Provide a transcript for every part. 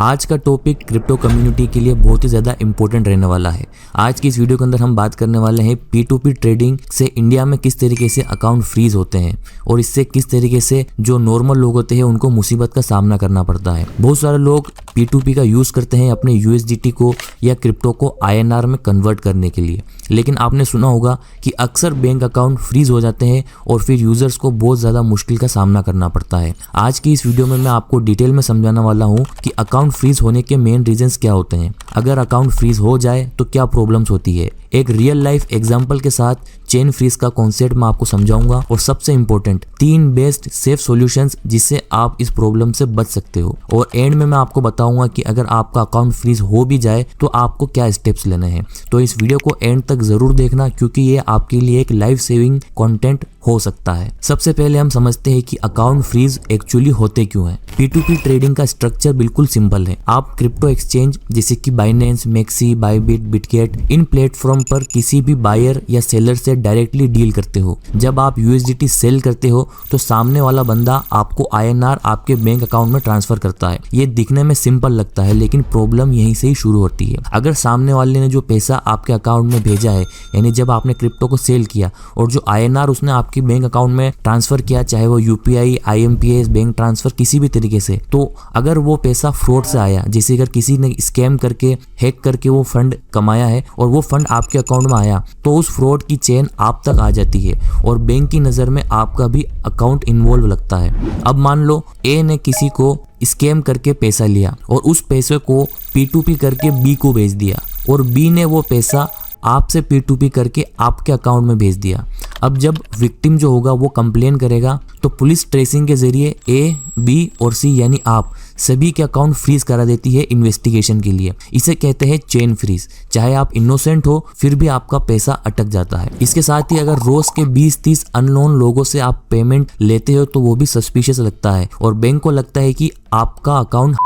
आज का topic crypto community के लिए बहुत ही ज़्यादा इंपॉर्टेंट रहने वाला है। आज की इस वीडियो के अंदर हम बात करने वाले हैं P2P ट्रेडिंग से इंडिया में किस तरीके से अकाउंट फ्रीज होते हैं और इससे किस तरीके से जो नॉर्मल लोग होते हैं उनको मुसीबत का सामना करना पड़ता है। बहुत सारे लोग P2P का यूज़ करते हैं अपने USDT को या क्रिप्टो को INR में कन्वर्ट करने के लिए, लेकिन आपने सुना होगा कि अक्सर बैंक अकाउंट फ्रीज हो जाते हैं और फिर यूजर्स को बहुत ज़्यादा मुश्किल का सामना करना पड़ता है। आज की इस वीडियो में मैं आपको डिटेल में समझाने वाला हूँ कि अकाउंट फ्रीज होने के मेन रीजंस क्या होते हैं, अगर अकाउंट फ्रीज हो जाए तो क्या प्रॉब्लम्स होती है, एक रियल लाइफ एग्जांपल के साथ चेन फ्रीज का कॉन्सेप्ट मैं आपको समझाऊंगा और सबसे इंपॉर्टेंट 3 बेस्ट सेफ सॉल्यूशंस जिससे आप इस प्रॉब्लम से बच सकते हो। और एंड में मैं आपको बताऊंगा कि अगर आपका अकाउंट फ्रीज हो भी जाए तो आपको क्या स्टेप्स लेने हैं। तो इस वीडियो को एंड तक जरूर देखना क्योंकि ये आपके लिए एक लाइफ सेविंग कंटेंट हो सकता है। सबसे पहले हम समझते हैं कि अकाउंट फ्रीज एक्चुअली होते क्यों हैं। P2P ट्रेडिंग का स्ट्रक्चर बिल्कुल सिंपल है। आप क्रिप्टो एक्सचेंज जैसे कि बाइनेंस, मैक्सी, बाइबिट, बिटगेट इन प्लेटफॉर्म पर किसी भी बायर या सेलर से डायरेक्टली डील करते हो। जब आप USDT सेल करते हो तो सामने वाला बंदा आपको INR आपके बैंक अकाउंट में ट्रांसफर करता है। ये दिखने में सिंपल लगता है लेकिन प्रॉब्लम यहीं से ही शुरू होती है। अगर सामने वाले ने जो पैसा आपके अकाउंट में भेजा है, यानी जब आपने क्रिप्टो को सेल किया और जो INR उसने आपके बैंक अकाउंट में ट्रांसफर किया, चाहे वो UPI, IMPS, बैंक ट्रांसफर किसी भी तरीके से, तो अगर वो पैसा फ्रॉड से आया, जैसे अगर किसी ने स्कैम करके हैक करके वो फंड कमाया है और वो फंड आपके अकाउंट में आया, तो उस फ्रॉड की चेन आप तक आ जाती है और बैंक की नज़र में आपका भी अकाउंट इन्वॉल्व लगता है। अब मान लो A ने किसी को स्कैम करके पैसा लिया और उस पैसे को P2P करके B को भेज दिया और B ने वो पैसा आपसे P2P करके आपके अकाउंट में भेज दिया। अब जब विक्टिम जो होगा वो कंप्लेन करेगा तो पुलिस ट्रेसिंग के जरिए A, B और C यानी आप सभी के अकाउंट फ्रीज करा देती है इन्वेस्टिगेशन के लिए। इसे कहते हैं चेन फ्रीज। चाहे आप इनोसेंट हो फिर भी आपका पैसा अटक जाता है। इसके साथ ही अगर रोज के 20-30 अननोन लोगों से आप पेमेंट लेते हो तो वो भी सस्पिशियस लगता है और बैंक को लगता है कि आपका अकाउंट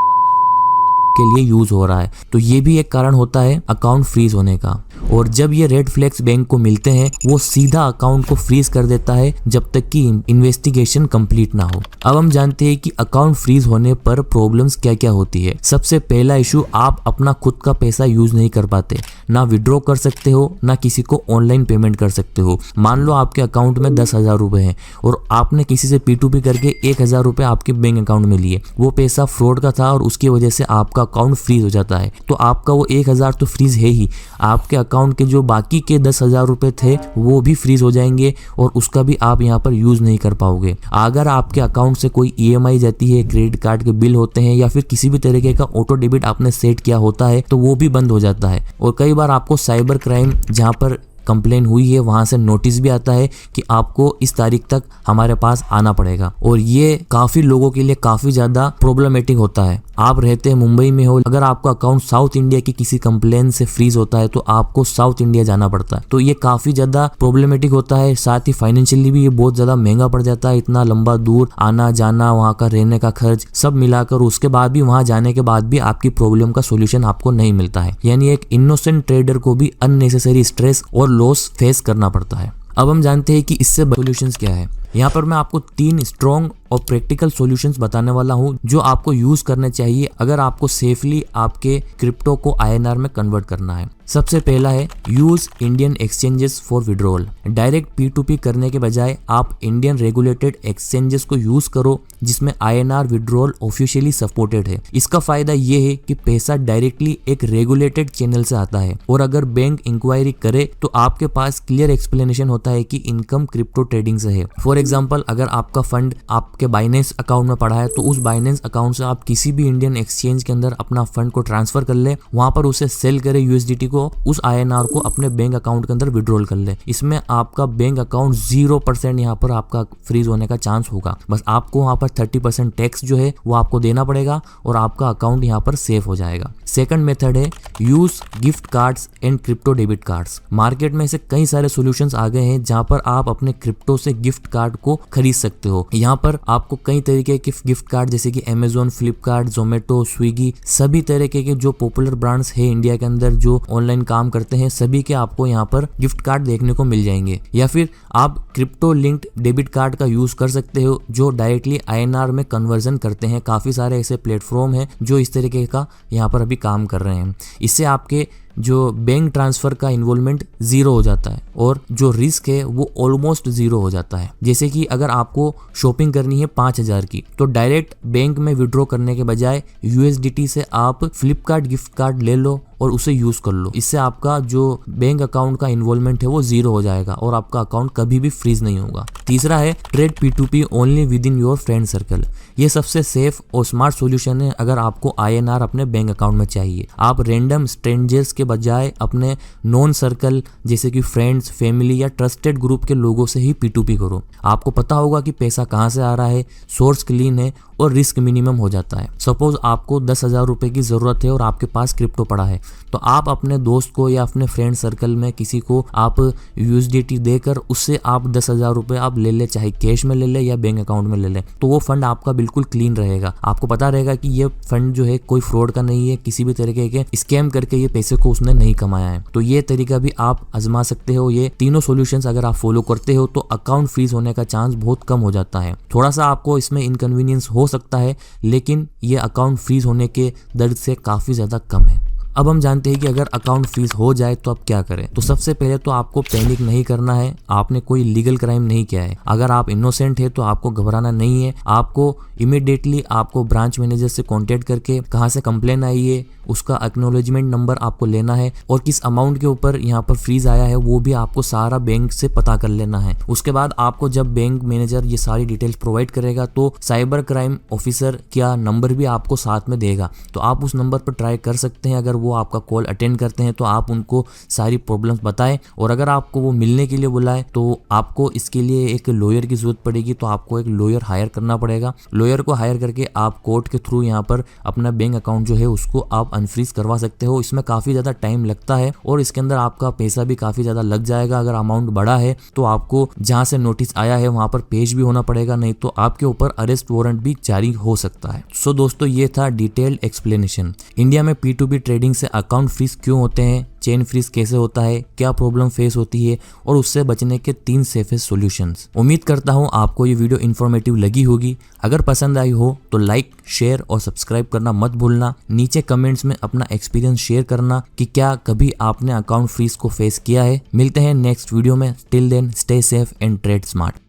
के लिए यूज हो रहा है। तो ये भी एक कारण होता है अकाउंट फ्रीज होने का। और जब ये रेड फ्लैग्स बैंक को मिलते हैं वो सीधा अकाउंट को फ्रीज कर देता है जब तक कि इन्वेस्टिगेशन कंप्लीट ना हो। अब हम जानते हैं कि अकाउंट फ्रीज होने पर प्रॉब्लम्स क्या क्या होती है। सबसे पहला इशू, आप अपना खुद का पैसा यूज नहीं कर पाते, ना विड्रॉ कर सकते हो ना किसी को ऑनलाइन पेमेंट कर सकते हो। मान लो आपके अकाउंट में 10,000 रुपए हैं और आपने किसी से P2P करके 1,000 रुपए आपके बैंक अकाउंट में लिए, वो पैसा फ्रॉड का था और उसकी वजह से आपका अकाउंट फ्रीज हो जाता है। तो आपका वो 1,000 तो फ्रीज है ही, आपके अकाउंट के जो बाकी के 10,000 रुपए थे वो भी फ्रीज हो जाएंगे और उसका भी आप यहाँ पर यूज नहीं कर पाओगे। अगर आपके अकाउंट से कोई EMI जाती है, क्रेडिट कार्ड के बिल होते हैं या फिर किसी भी तरीके का ऑटो डेबिट आपने सेट किया होता है तो वो भी बंद हो जाता है। और कई बार आपको साइबर क्राइम जहाँ पर कंप्लेन हुई है वहां से नोटिस भी आता है कि आपको इस तारीख तक हमारे पास आना पड़ेगा और ये काफी लोगों के लिए काफी ज्यादा प्रॉब्लमेटिक होता है। आप रहते हैं मुंबई में हो, अगर आपका अकाउंट साउथ इंडिया की किसी कंप्लेन से फ्रीज होता है तो आपको साउथ इंडिया जाना पड़ता है। तो ये काफी ज्यादा प्रॉब्लमेटिक होता है। साथ ही फाइनेंशियली भी ये बहुत ज्यादा महंगा पड़ जाता है। इतना लंबा दूर आना जाना, वहाँ का रहने का खर्च सब मिलाकर उसके बाद भी वहां जाने के बाद भी आपकी प्रॉब्लम का सोल्यूशन आपको नहीं मिलता है। यानी एक इनोसेंट ट्रेडर को भी अननेसेसरी स्ट्रेस और लॉस फेस करना पड़ता है। अब हम जानते हैं कि इससे सॉल्यूशंस क्या है। यहाँ पर मैं आपको 3 स्ट्रॉन्ग और प्रैक्टिकल सॉल्यूशंस बताने वाला हूँ जो आपको यूज करने चाहिए अगर आपको सेफली आपके क्रिप्टो को INR में कन्वर्ट करना है। सबसे पहला है use Indian exchanges for withdrawal. Direct P2P करने के बजाय आप इंडियन रेगुलेटेड एक्सचेंजेस को यूज करो जिसमें INR विड्रॉल ऑफिशियली सपोर्टेड है। इसका फायदा ये है कि पैसा डायरेक्टली एक रेगुलेटेड चैनल से आता है और अगर बैंक इंक्वायरी करे तो आपके पास क्लियर एक्सप्लेनेशन होता है कि इनकम क्रिप्टो ट्रेडिंग से है। फॉर एग्जाम्पल, अगर आपका फंड आपके बाइनेंस अकाउंट में पड़ा है तो उस बाइनेंस अकाउंट से आप किसी भी इंडियन एक्सचेंज के अंदर अपना फंड को ट्रांसफर कर ले, वहां पर उसे सेल करे USDT को, उस INR को अपने बैंक अकाउंट के अंदर विड्रॉल कर ले। इसमें आपका बैंक अकाउंट 0% यहाँ पर आपका फ्रीज होने का चांस होगा। बस आपको वहां पर 30% टैक्स जो है वो आपको देना पड़ेगा और आपका अकाउंट यहाँ पर सेफ हो जाएगा। सेकंड मेथड है use gift cards and crypto debit cards. Market में ऐसे कई सारे सॉल्यूशंस आ गए हैं हैं जहां पर आप अपने क्रिप्टो से गिफ्ट कार्ड को खरीद सकते हो। यहाँ पर आपको कई तरीके के गिफ्ट कार्ड जैसे कि अमेजोन, फ्लिपकार्ट, जोमेटो, स्विगी, सभी तरीके के जो पॉपुलर ब्रांड्स है इंडिया के अंदर जो ऑनलाइन काम करते हैं, सभी के आपको यहाँ पर गिफ्ट कार्ड देखने को मिल जाएंगे। या फिर आप क्रिप्टो लिंक्ड डेबिट कार्ड का यूज कर सकते हो जो डायरेक्टली INR में कन्वर्जन करते हैं। काफी सारे ऐसे प्लेटफॉर्म हैं जो इस तरीके का यहाँ पर अभी काम कर रहे हैं। इससे आपके जो बैंक ट्रांसफर का इन्वॉल्वमेंट जीरो हो जाता है और जो रिस्क है वो ऑलमोस्ट जीरो हो जाता है। जैसे कि अगर आपको शॉपिंग करनी है 5000 की तो डायरेक्ट बैंक में विड्रॉ करने के बजाय USDT से आप फ्लिपकार्ट गिफ्ट कार्ड ले लो और उसे यूज कर लो। इससे आपका जो बैंक अकाउंट का इन्वॉल्वमेंट है वो जीरो हो जाएगा और आपका अकाउंट कभी भी फ्रीज नहीं होगा। तीसरा है trade P2P only with in your friend circle. ये सबसे सेफ और स्मार्ट सॉल्यूशन है अगर आपको INR अपने बैंक अकाउंट में चाहिए। आप रैंडम स्ट्रेंजर्स के बजाय अपने नॉन सर्कल जैसे कि फ्रेंड्स, फैमिली या ट्रस्टेड ग्रुप के लोगों से ही P2P करो। आपको पता होगा कि पैसा कहाँ से आ रहा है, सोर्स क्लीन है और रिस्क मिनिमम हो जाता है। सपोज आपको 10,000 रुपए की जरूरत है और आपके पास क्रिप्टो पड़ा है तो आप अपने दोस्त को या अपने फ्रेंड सर्कल में किसी को आप USDT देकर उससे आप 10,000 रुपए आप ले ले, चाहे कैश में ले ले या बैंक अकाउंट में ले ले, तो वो फंड आपका बिल्कुल क्लीन रहेगा। आपको पता रहेगा कि ये फंड जो है कोई फ्रॉड का नहीं है, किसी भी तरीके के स्कैम करके ये पैसे को उसने नहीं कमाया है। तो ये तरीका भी आप आजमा सकते हो। ये तीनों सॉल्यूशंस अगर आप फॉलो करते हो तो अकाउंट फ्रीज होने का चांस बहुत कम हो जाता है। थोड़ा सा आपको इसमें इनकन्वीनियंस हो सकता है लेकिन ये अकाउंट फ्रीज होने के दर्द से काफी ज्यादा कम है। अब हम जानते हैं कि अगर अकाउंट फ्रीज हो जाए तो आप क्या करें। तो सबसे पहले तो आपको पैनिक नहीं करना है। आपने कोई लीगल क्राइम नहीं किया है। अगर आप इनोसेंट है तो आपको घबराना नहीं है। आपको इमीडिएटली आपको ब्रांच मैनेजर से कांटेक्ट करके कहाँ से कंप्लेन आई है उसका एक्नॉलेजमेंट नंबर आपको लेना है और किस अमाउंट के ऊपर यहाँ पर फ्रीज आया है वो भी आपको सारा बैंक से पता कर लेना है। उसके बाद आपको जब बैंक मैनेजर ये सारी डिटेल्स प्रोवाइड करेगा तो साइबर क्राइम ऑफिसर का नंबर भी आपको साथ में देगा, तो आप उस नंबर पर ट्राई कर सकते हैं। अगर वो आपका कॉल अटेंड करते हैं तो आप उनको सारी प्रॉब्लम्स बताएं और अगर आपको वो मिलने के लिए बुलाए तो आपको इसके लिए एक लॉयर की जरूरत पड़ेगी, तो आपको एक लॉयर हायर करना पड़ेगा। लॉयर को हायर करके आप कोर्ट के थ्रू यहाँ पर अपना बैंक अकाउंट जो है उसको आप अनफ्रीज करवा सकते हो। इसमें काफी ज्यादा टाइम लगता है और इसके अंदर आपका पैसा भी काफी ज्यादा लग जाएगा। अगर अमाउंट बड़ा है तो आपको जहां से नोटिस आया है वहां पर पेश भी होना पड़ेगा, नहीं तो आपके ऊपर अरेस्ट वारंट भी जारी हो सकता है। सो दोस्तों ये था डिटेल्ड एक्सप्लेनेशन। इंडिया में P2P ट्रेडिंग से अकाउंट फ्रीज क्यों होते हैं, चेन फ्रीज कैसे होता है, क्या प्रॉब्लम फेस होती है और उससे बचने के 3 सेफेस्ट सॉल्यूशंस। उम्मीद करता हूं आपको ये वीडियो इन्फॉर्मेटिव लगी होगी। अगर पसंद आई हो तो लाइक, शेयर और सब्सक्राइब करना मत भूलना। नीचे कमेंट्स में अपना एक्सपीरियंस शेयर करना कि क्या कभी आपने अकाउंट फ्रीज को फेस किया है। मिलते हैं नेक्स्ट वीडियो में। Till then stay safe and trade smart.